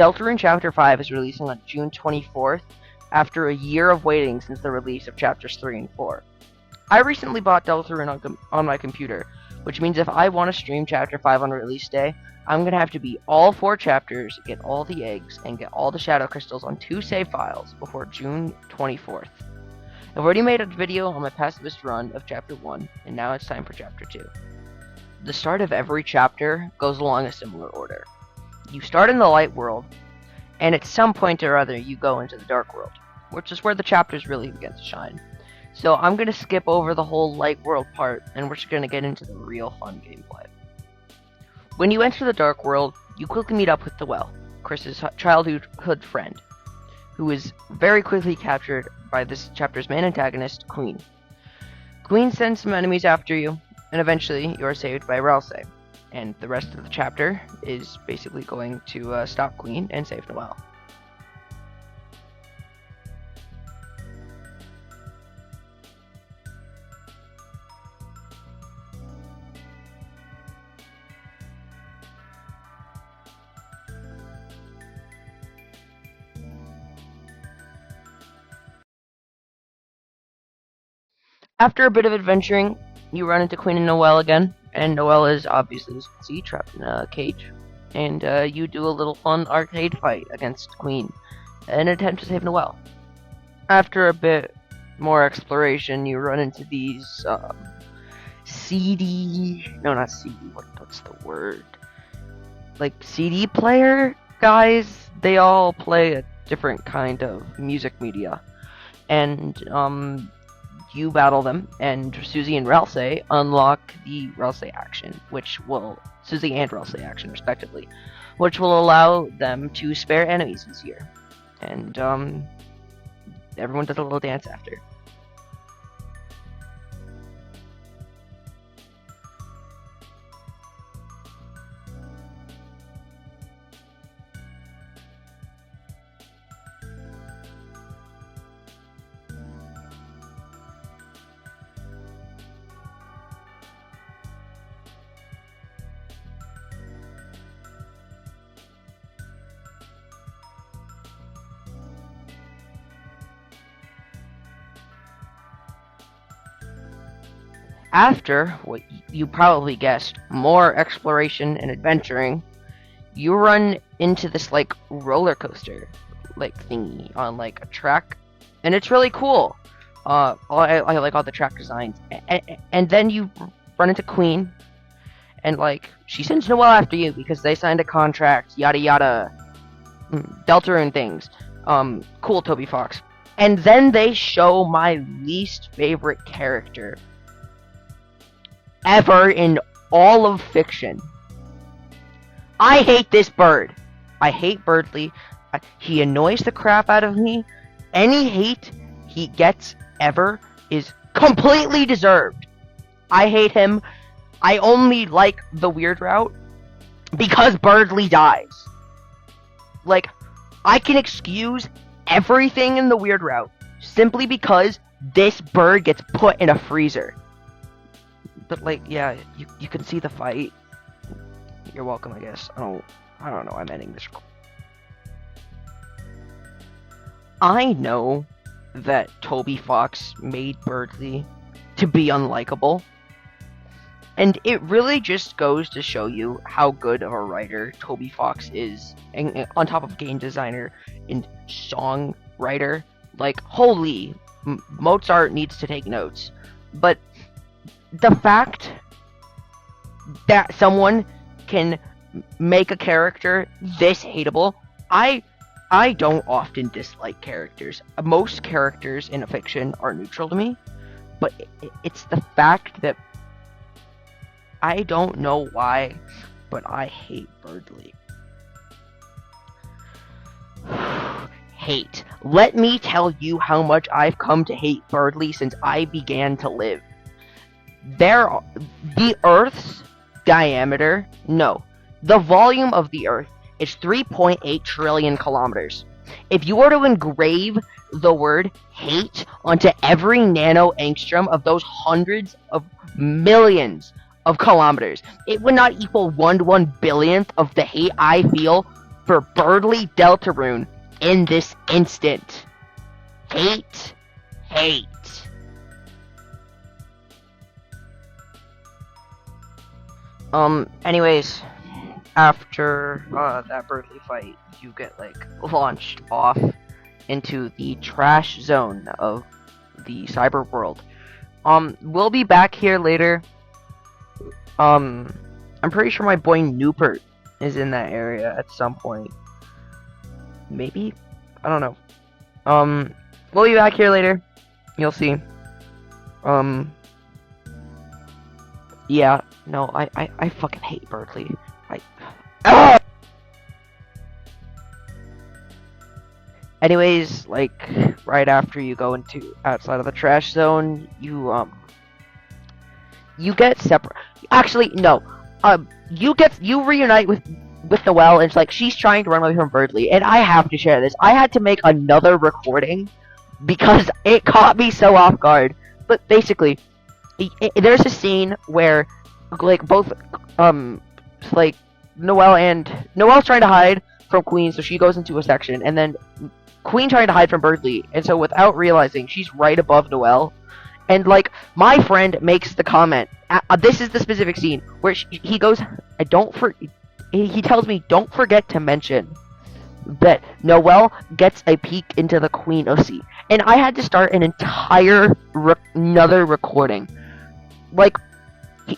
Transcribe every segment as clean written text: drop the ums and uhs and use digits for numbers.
Deltarune Chapter 5 is releasing on June 24th, after a year of waiting since the release of Chapters 3 and 4. I recently bought Deltarune on my computer, which means if I want to stream Chapter 5 on release day, I'm going to have to beat all 4 chapters, get all the eggs, and get all the shadow crystals on 2 save files before June 24th. I've already made a video on my Pacifist run of Chapter 1, and now it's time for Chapter 2. The start of every chapter goes along a similar order. You start in the light world, and at some point or other you go into the dark world, which is where the chapters really begin to shine. So I'm going to skip over the whole light world part, and we're just going to get into the real fun gameplay. When you enter the dark world, you quickly meet up with the Well, Chris's childhood friend, who is very quickly captured by this chapter's main antagonist, Queen. Queen sends some enemies after you, and eventually you are saved by Ralsei, and the rest of the chapter is basically going to stop Queen and save Noelle. After a bit of adventuring, you run into Queen and Noelle again, and Noelle is obviously, as you can see, trapped in a cage, and you do a little fun arcade fight against Queen in an attempt to save Noelle. After a bit more exploration, you run into these CD player guys. They all play a different kind of music media, and you battle them, and Susie and Ralsei unlock the Ralsei action, Susie and Ralsei action, respectively, which will allow them to spare enemies this year. And, everyone does a little dance after. After, what you probably guessed, more exploration and adventuring, you run into this, roller coaster, thingy on, a track, and it's really cool. I like all the track designs. And then you run into Queen, and, she sends Noelle after you because they signed a contract, yada yada, Deltarune things. Cool, Toby Fox. And then they show my least favorite character ever in all of fiction. I hate this bird. I hate Birdly. He annoys the crap out of me. Any hate he gets ever is completely deserved. I hate him. I only like the weird route because Birdly dies. I can excuse everything in the weird route simply because this bird gets put in a freezer. But yeah, you can see the fight. You're welcome, I guess. I don't know. I'm ending this. I know that Toby Fox made Birdly to be unlikable, and it really just goes to show you how good of a writer Toby Fox is, and on top of game designer and songwriter. Holy, Mozart needs to take notes. But the fact that someone can make a character this hateable, I don't often dislike characters. Most characters in a fiction are neutral to me, but it's the fact that I don't know why, but I hate Birdly. Hate. Let me tell you how much I've come to hate Birdly since I began to live. The Earth's diameter, the volume of the Earth is 3.8 trillion kilometers. If you were to engrave the word hate onto every nano-angstrom of those hundreds of millions of kilometers, it would not equal 1/1 billionth of the hate I feel for Birdly Deltarune in this instant. Hate. Anyways, after that Birdly fight, you get like launched off into the trash zone of the cyber world. We'll be back here later. I'm pretty sure my boy Newpert is in that area at some point. Maybe? I don't know. We'll be back here later. You'll see. Yeah, no, I fucking hate Birdly. Anyways, like, right after you go into outside of the trash zone, you get separate. Actually, no. You reunite with Noelle, and it's like she's trying to run away from Birdly, and I have to share this. I had to make another recording because it caught me so off guard. But basically, there's a scene where, like, both like Noelle's trying to hide from Queen, so she goes into a section, and then Queen trying to hide from Birdly, and so without realizing, she's right above Noelle. And, like, my friend makes the comment, this is the specific scene, where he goes, he tells me, don't forget to mention that Noelle gets a peek into the Queen OC. And I had to start an entire, another recording. Like,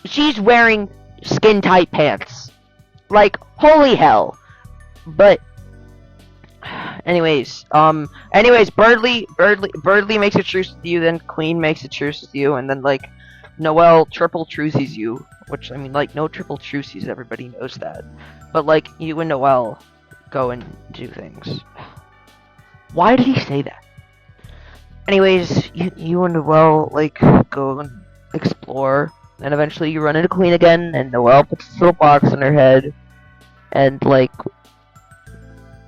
she's wearing skin-tight pants. Like, holy hell. But, anyways, Birdly makes a truce with you, then Queen makes a truce with you, and then, like, Noelle triple truces you, which, I mean, like, no triple truces, everybody knows that. But, like, you and Noelle go and do things. Why did he say that? Anyways, you and Noelle, like, go and explore, and eventually you run into Queen again, and Noelle puts this little box on her head, and, like,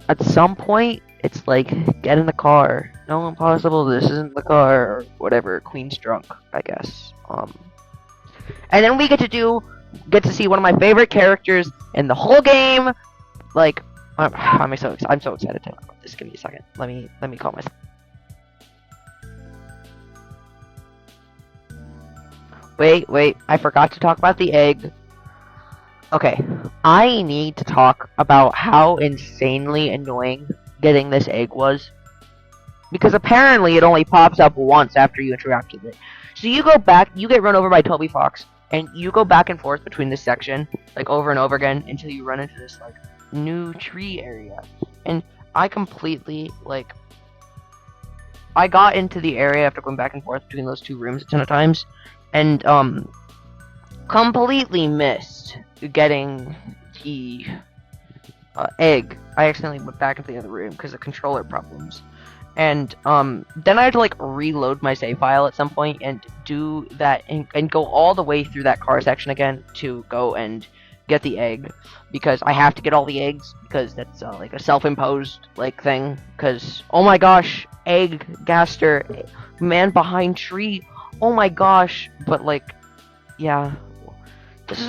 at some point, it's like, get in the car. No, impossible, this isn't the car, or whatever. Queen's drunk, I guess. And then we get to see one of my favorite characters in the whole game. Like, I'm so excited to talk about this. Give me a second. Let me call myself. Wait, I forgot to talk about the egg. Okay, I need to talk about how insanely annoying getting this egg was. Because apparently it only pops up once after you interact with it. So you go back, you get run over by Toby Fox, and you go back and forth between this section, like, over and over again, until you run into this, like, new tree area. And I completely, like, I got into the area after going back and forth between those two rooms a ton of times, and, completely missed getting the egg. I accidentally went back into the other room because of controller problems. And then I had to, like, reload my save file at some point and do that and go all the way through that car section again to go and get the egg, because I have to get all the eggs, because that's like a self-imposed, like, thing. Because, oh my gosh, egg gaster, man behind tree, oh my gosh. But, like, yeah, this is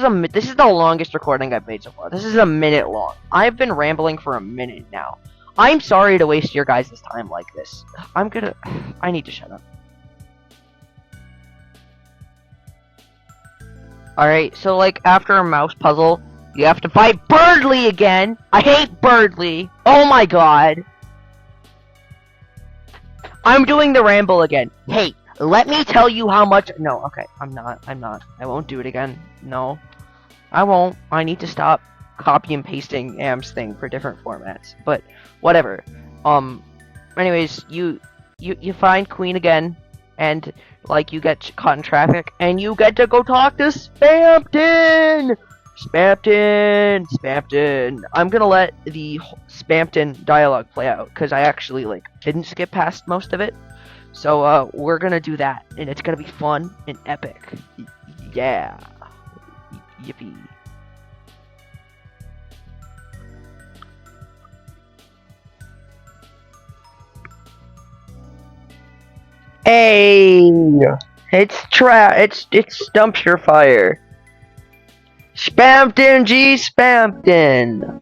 the longest recording I've made so far. This is a minute long. I've been rambling for a minute now. I'm sorry to waste your guys' time like this. I need to shut up. Alright, so, like, after a mouse puzzle, you have to fight Birdly again! I hate Birdly! Oh my god! I'm doing the ramble again. Hey, let me tell you how much— No, okay, I'm not. I won't do it again. No. I won't. I need to stop copy and pasting Am's thing for different formats. But, whatever. Anyways, you find Queen again, and, like, you get caught in traffic, and you get to go talk to Spampton! Spampton! I'm gonna let the Spampton dialogue play out, because I actually, like, didn't skip past most of it. So, we're gonna do that, and it's gonna be fun and epic. Yeah. Yippee. Hey! It's Stumpshire Fire. Spampton G. Spampton!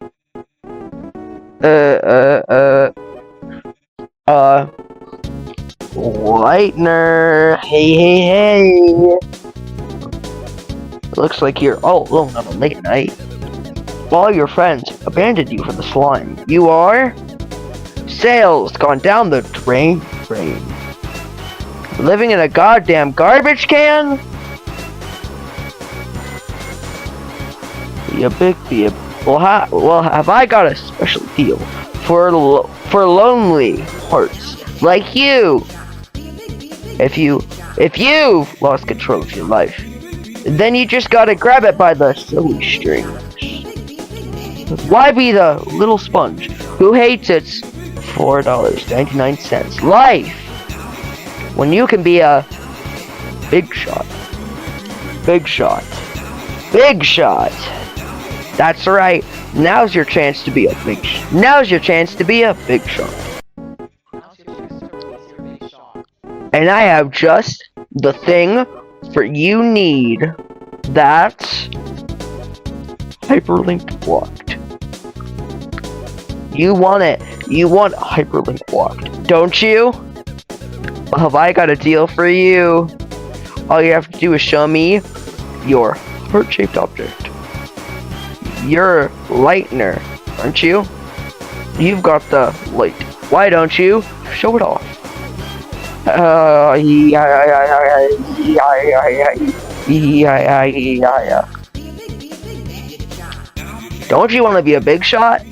Lightner. Hey. Looks like you're all alone on a late night. All your friends abandoned you for the slime. You are? Sales gone down the drain. Living in a goddamn garbage can? You big beep. Well, have I got a special deal for lonely hearts like you? If you've lost control of your life, then you just gotta grab it by the silly strings. Why be the little sponge who hates its $4.99 life when you can be a big shot? Big shot. That's right. Now's your chance to be a big shot. And I have just the thing for you need. That's hyperlink blocked. You want it. You want hyperlink blocked, don't you? Well, have I got a deal for you? All you have to do is show me your heart-shaped object. You're Lightner, aren't you? You've got the light. Why don't you show it off? Don't you want to be a big shot?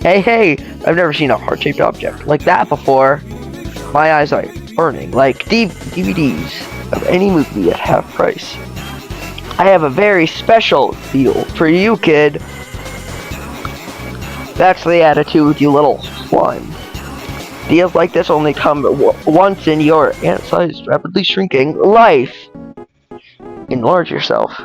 Hey, I've never seen a heart-shaped object like that before. My eyes are burning like DVDs of any movie at half price. I have a very special deal for you, kid. That's the attitude, you little slime. Deals like this only come once in your ant-sized, rapidly shrinking life. Enlarge yourself.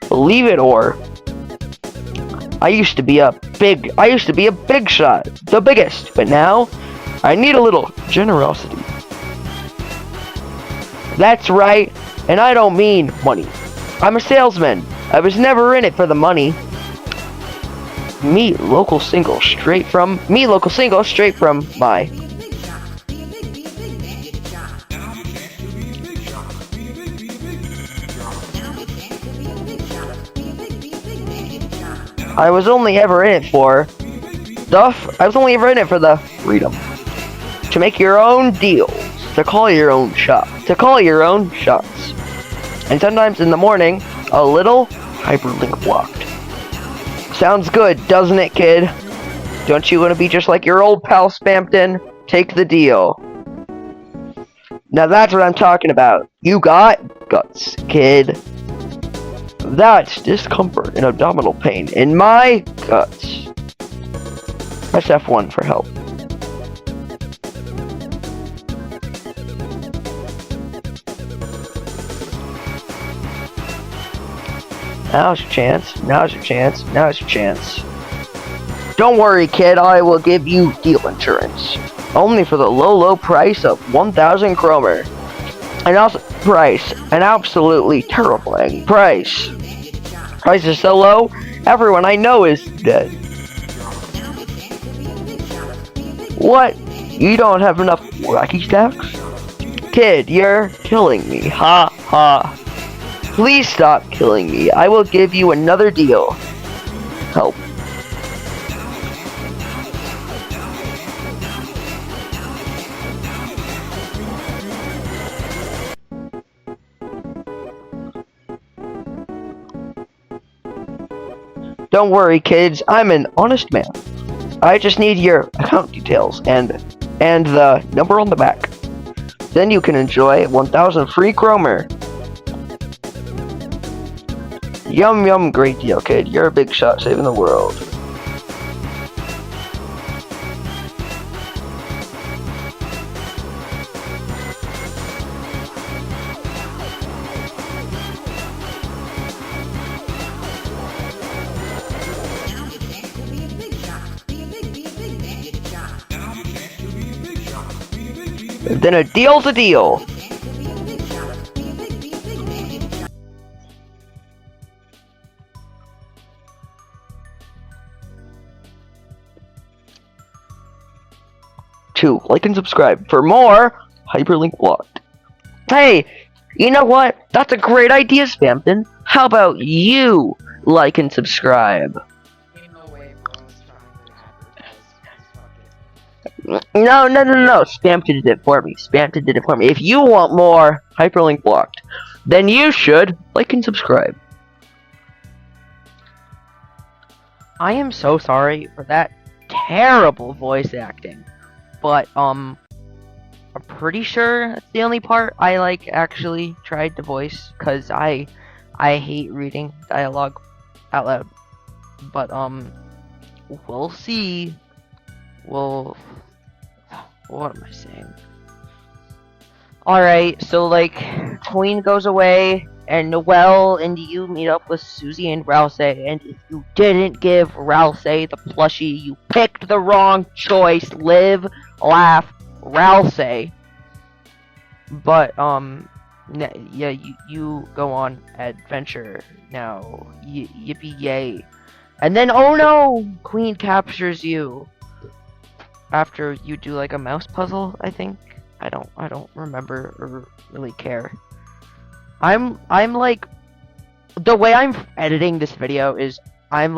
Believe it or I used to be a big shot, the biggest, but now I need a little generosity. That's right, and I don't mean money. I'm a salesman. I was never in it for the money. Me local single straight from my I was only ever in it for the freedom. To make your own deals. To call your own shots. And sometimes in the morning, a little hyperlink blocked. Sounds good, doesn't it, kid? Don't you want to be just like your old pal Spampton? Take the deal. Now that's what I'm talking about. You got guts, kid. That's discomfort and abdominal pain in my guts. Press F1 for help. Now's your chance. Don't worry, kid, I will give you deal insurance. Only for the low price of 1,000 kroner. An absolutely terrifying price. Price is so low, everyone I know is dead. What? You don't have enough wacky stacks? Kid, you're killing me. Ha ha. Please stop killing me. I will give you another deal. Help. Don't worry, kids. I'm an honest man. I just need your account details and the number on the back. Then you can enjoy 1,000 free kroner. Yum, great deal, kid. You're a big shot saving the world. Then a deal's a deal. Two, like and subscribe for more hyperlink blocked. Hey, you know what? That's a great idea, Spampton. How about you like and subscribe? No. Spampton did it for me. Spampton did it for me. If you want more hyperlink blocked, then you should like and subscribe. I am so sorry for that terrible voice acting. But, I'm pretty sure that's the only part I, actually tried to voice, because I hate reading dialogue out loud. But, we'll see. What am I saying? Alright, so, Queen goes away, and Noelle and you meet up with Susie and Ralsei, and if you didn't give Ralsei the plushie, you picked the wrong choice. Live, laugh, Ralsei. But, yeah, you go on adventure now. Yippee yay. And then, oh no! Queen captures you. After you do, a mouse puzzle, I think. I don't remember or really care. I'm the way I'm editing this video is I'm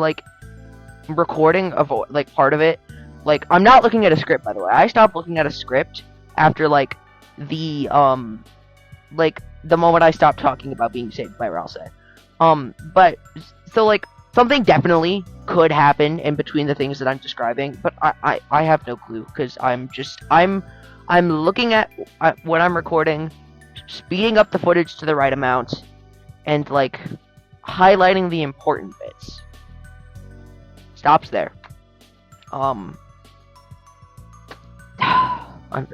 recording part of it. I'm not looking at a script, by the way. I stopped looking at a script after the moment I stopped talking about being saved by Ralsei. But so something definitely could happen in between the things that I'm describing, but I have no clue because I'm looking at when I'm recording, speeding up the footage to the right amount, and highlighting the important bits. Stops there. I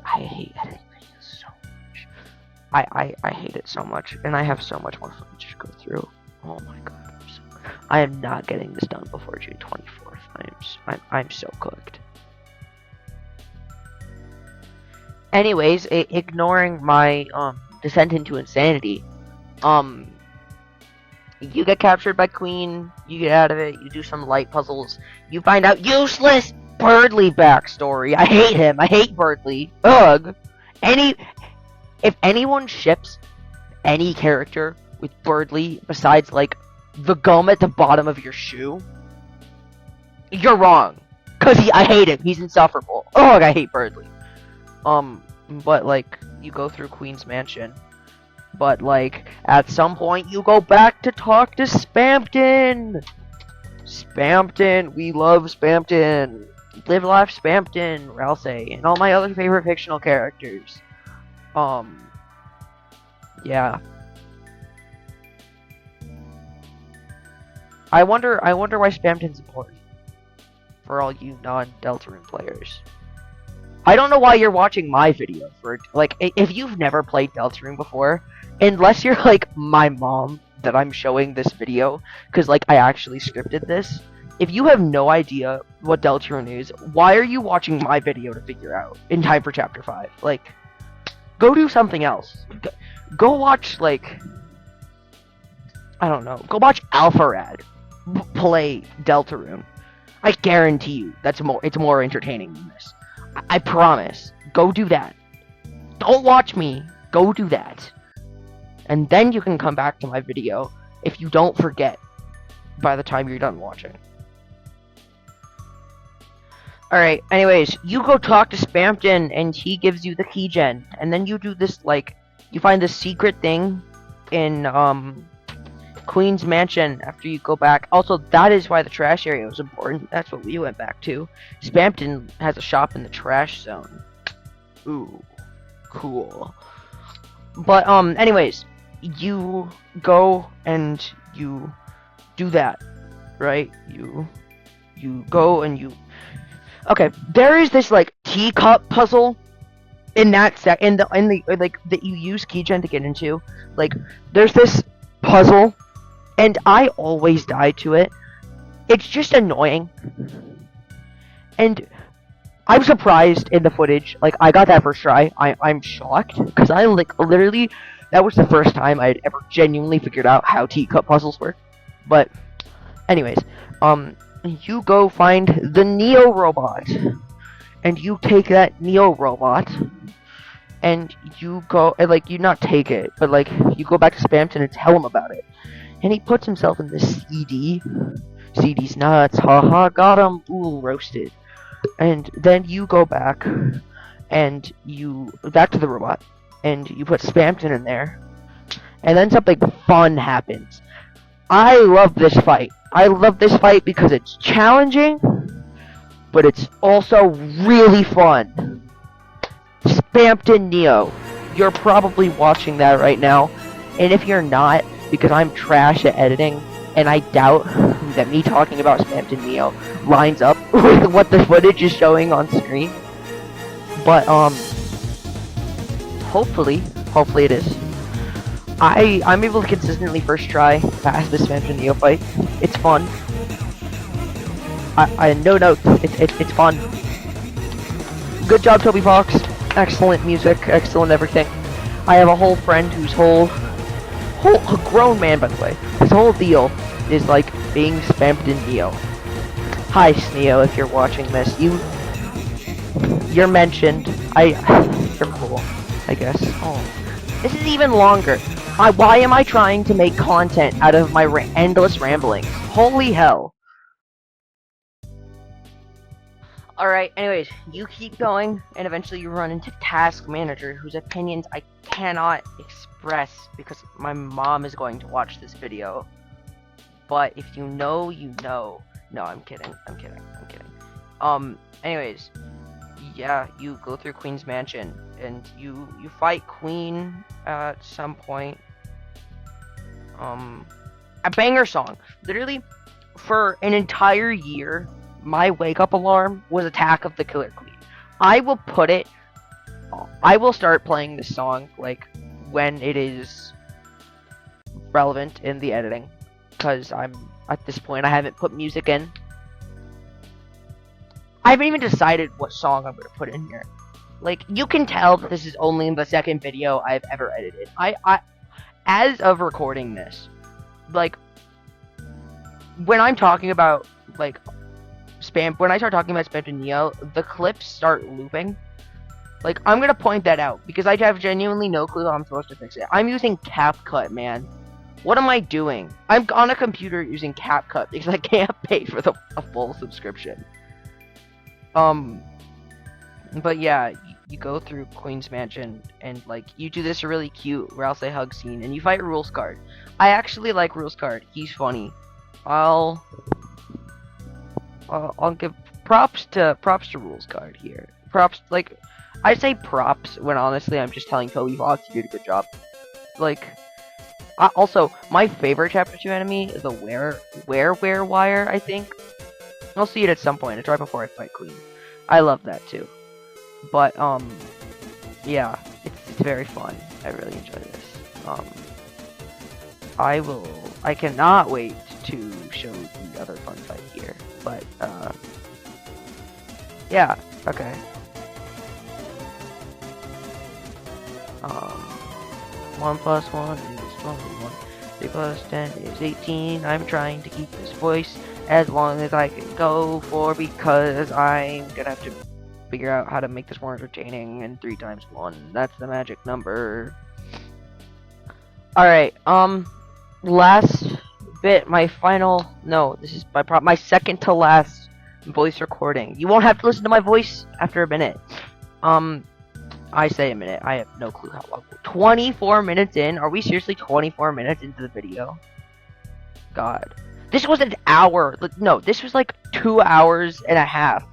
hate editing videos so much. I hate it so much, and I have so much more footage to go through. Oh my god, I am not getting this done before June 24th. I'm so cooked. Anyways, ignoring my descent into insanity, you get captured by Queen, you get out of it, you do some light puzzles, you find out useless Birdly backstory. I hate him. I hate Birdly. Ugh. If anyone ships any character with Birdly besides the gum at the bottom of your shoe, you're wrong. Cause I hate him. He's insufferable. Ugh, I hate Birdly. But you go through Queen's Mansion. But at some point you go back to talk to Spampton. Spampton, we love Spampton. Live Laugh Spampton, Ralsei, and all my other favorite fictional characters. Yeah. I wonder why Spampton's important for all you non-Deltarune players. I don't know why you're watching my video for if you've never played Deltarune before, unless you're my mom that I'm showing this video, because I actually scripted this. If you have no idea what Deltarune is, why are you watching my video to figure out in time for Chapter 5? Go do something else. Go watch, I don't know. Go watch Alpharad play Deltarune. I guarantee you it's more entertaining than this. I promise. Go do that. Don't watch me. Go do that. And then you can come back to my video if you don't forget by the time you're done watching. Alright, anyways, you go talk to Spampton, and he gives you the keygen, and then you do this, you find this secret thing in, Queen's Mansion after you go back. Also, that is why the trash area was important. That's what we went back to. Spampton has a shop in the trash zone. Ooh, cool. But, anyways, you go and you do that, right? You go and you... Okay, there is this teacup puzzle in that that you use keygen to get into. There's this puzzle, and I always die to it. It's just annoying. And I'm surprised in the footage. Like, I got that first try. I'm shocked because I like literally that was the first time I had ever genuinely figured out how teacup puzzles work. But anyways, you go find the Neo robot, and you take that Neo robot, and you go and like you not take it, but like you go back to Spamton and tell him about it, and he puts himself in this CD. CD's nuts, haha, got him, ooh, roasted. And then you go back, and you back to the robot, and you put Spamton in there, and then something fun happens. I love this fight. I love this fight because it's challenging, but it's also really fun. Spamton Neo, you're probably watching that right now, and if you're not, because I'm trash at editing, and I doubt that me talking about Spamton Neo lines up with what the footage is showing on screen. But hopefully it is. I'm able to consistently first try pass the Spamton Neo fight. It's fun. No notes. It's fun. Good job, Toby Fox. Excellent music. Excellent everything. I have a whole friend whose a grown man, by the way. His whole deal is like being Spamton Neo. Hi, Sneo, if you're watching this. You're mentioned. You're cool, I guess. Oh, this is even longer. Why am I trying to make content out of my endless ramblings? Holy hell. Alright, anyways, you keep going, and eventually you run into Task Manager, whose opinions I cannot express because my mom is going to watch this video. But if you know, you know. No, I'm kidding. Anyways, yeah, you go through Queen's Mansion, and you fight Queen at some point. A banger song. Literally, for an entire year, my wake-up alarm was Attack of the Killer Queen. I will start playing this song, like, when it is relevant in the editing. Because at this point, I haven't put music in. I haven't even decided what song I'm going to put in here. Like, you can tell that this is only the second video I've ever edited. As of recording this, like, when I'm talking about, like, when I start talking about Spamton Neo, the clips start looping. Like, I'm going to point that out, because I have genuinely no clue how I'm supposed to fix it. I'm using CapCut, man. What am I doing? I'm on a computer using CapCut because I can't pay for a full subscription. But yeah, you go through Queen's Mansion, and like you do this really cute Rouse hug scene, and you fight Rules Card. I actually like Rules Card. He's funny. I'll give props to Rules Card here. Props, like, I say props when honestly I'm just telling Toby Fox he did a good job. Like. Also, my favorite Chapter 2 enemy is the Wire, I think. I'll see it at some point. It's right before I fight Queen. I love that too. But, yeah, it's very fun. I really enjoy this. I cannot wait to show the other fun fight here. But, yeah, okay. 1 plus 1 is 21. 3 plus 10 is 18. I'm trying to keep this voice as long as I can go for because I'm gonna have to figure out how to make this more entertaining, and 3 times 1. That's the magic number. Alright, last bit, this is my second to last voice recording. You won't have to listen to my voice after a minute. I say a minute. I have no clue how long. 24 minutes in? Are we seriously 24 minutes into the video? God. This was an hour. No, this was like 2 hours and a half.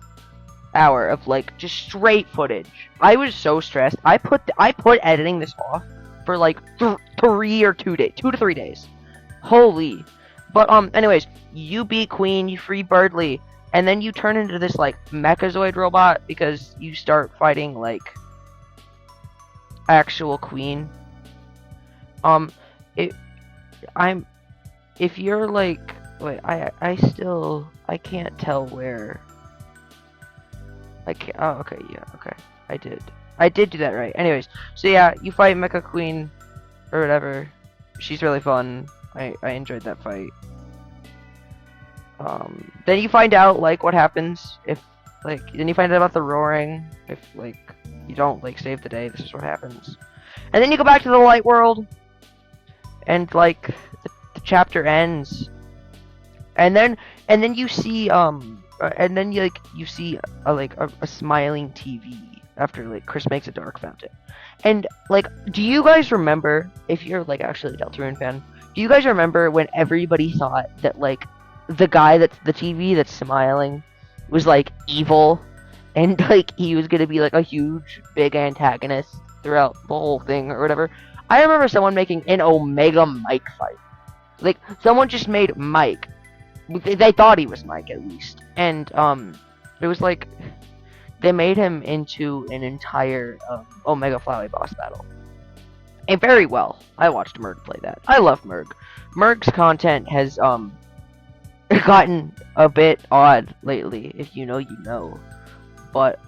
Hour of like just straight footage. I was so stressed. I put editing this off for like 2 to 3 days. Holy. But anyways, you beat Queen, you free Birdly, and then you turn into this like Mechazoid robot because you start fighting like actual Queen. If you're like, wait, I can't tell where. Like, oh, okay, yeah, okay. I did do that right. Anyways, so yeah, you fight Mecha Queen, or whatever. She's really fun. I enjoyed that fight. Then you find out, like, what happens if, like, then you find out about the roaring. If, like, you don't, like, save the day, this is what happens. And then you go back to the light world, and, like, the chapter ends. And then you see, and then you see, a smiling TV after, like, Chris makes a dark fountain. And, like, do you guys remember, if you're, like, actually a Deltarune fan, do you guys remember when everybody thought that, like, the guy that's the TV that's smiling was, like, evil, and, like, he was gonna be, like, a huge, big antagonist throughout the whole thing, or whatever? I remember someone making an Omega Mike fight. Like, someone just made Mike. They thought he was Mike, at least. And, it was, like, they made him into an entire, Omega Flowey boss battle. And very well. I watched Merg play that. I love Merg. Merg's content has, gotten a bit odd lately. If you know, you know. But,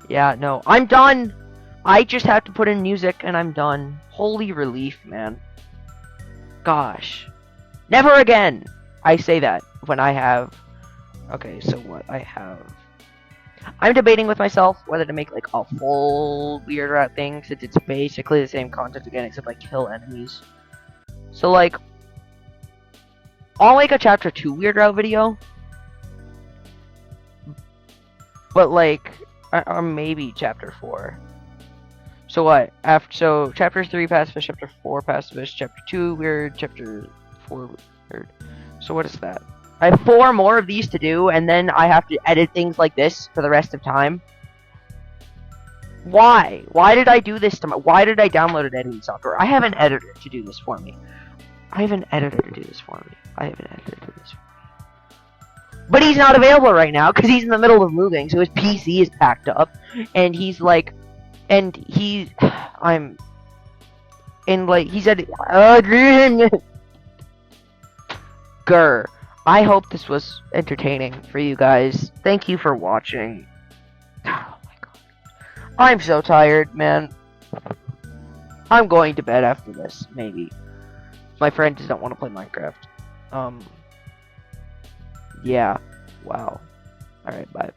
yeah, no. I'm done! I just have to put in music and I'm done. Holy relief, man. Gosh. Never again! I say that when I have... Okay, so what? I have... I'm debating with myself whether to make, like, a full Weird Route thing, since it's basically the same content again, except I kill enemies. So, like... I'll make a Chapter 2 Weird Route video. But, like... Or maybe Chapter 4. So what? So, Chapter 3 Pacifist, Chapter 4 Pacifist, Chapter 2 Weird, Chapter 4 Weird. So what is that? I have 4 more of these to do, and then I have to edit things like this for the rest of time. Why? Why did I do this to why did I download an editing software? I have an editor to do this for me. I have an editor to do this for me. But he's not available right now, because he's in the middle of moving, so his PC is packed up, and he's like... And he... I'm... And, like, he said... Grr. I hope this was entertaining for you guys. Thank you for watching. Oh my god. I'm so tired, man. I'm going to bed after this, maybe. My friend doesn't want to play Minecraft. Yeah. Wow. Alright, bye.